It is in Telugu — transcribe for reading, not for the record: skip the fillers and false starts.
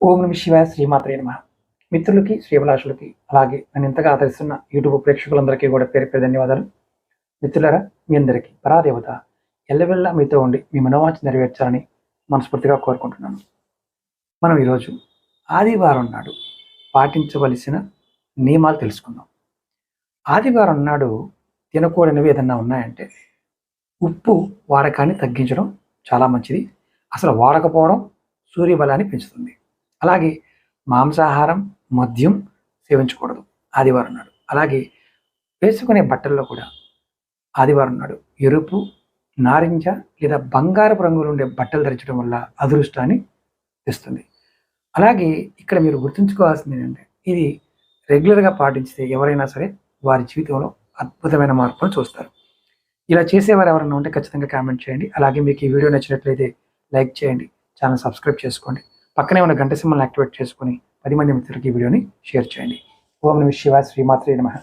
ఓం నమ శివాయ శ్రీమాత్రే నమ. మిత్రులకి శ్రీభిలాషులకి అలాగే నన్ను ఇంతగా ఆదరిస్తున్న యూట్యూబ్ ప్రేక్షకులందరికీ కూడా పేరు పేరు ధన్యవాదాలు. మిత్రులారా, మీ అందరికీ పరాదేవత ఎల్లవెల్లా మీతో ఉండి మీ మనోవాంఛ నెరవేర్చాలని మనస్ఫూర్తిగా కోరుకుంటున్నాను. మనం ఈరోజు ఆదివారం నాడు పాటించవలసిన నియమాలు తెలుసుకుందాం. ఆదివారం నాడు తినకూడనివి ఏదన్నా ఉన్నాయంటే ఉప్పు వాడకాన్ని తగ్గించడం చాలా మంచిది. అసలు వాడకపోవడం సూర్యబలాన్ని పెంచుతుంది. అలాగే మాంసాహారం, మద్యం సేవించకూడదు ఆదివారం నాడు. అలాగే వేసుకునే బట్టల్లో కూడా ఆదివారం నాడు ఎరుపు, నారింజ లేదా బంగారపు రంగులు ఉండే బట్టలు ధరించడం వల్ల అదృష్టాన్ని తెస్తుంది. అలాగే ఇక్కడ మీరు గుర్తుంచుకోవాల్సింది ఏంటంటే, ఇది రెగ్యులర్గా పాటించితే ఎవరైనా సరే వారి జీవితంలో అద్భుతమైన మార్పులు చూస్తారు. ఇలా చేసేవారు ఎవరైనా ఉంటే ఖచ్చితంగా కామెంట్ చేయండి. అలాగే మీకు ఈ వీడియో నచ్చినట్లయితే లైక్ చేయండి, ఛానల్ సబ్స్క్రైబ్ చేసుకోండి, పక్కనే ఉన్న గంట సింబల్ని యాక్టివేట్ చేసుకొని 10 మంది మిత్రులకి ఈ వీడియోని షేర్ చేయండి. ఓం నమః శివాయ శ్రీమాత్రే నమః.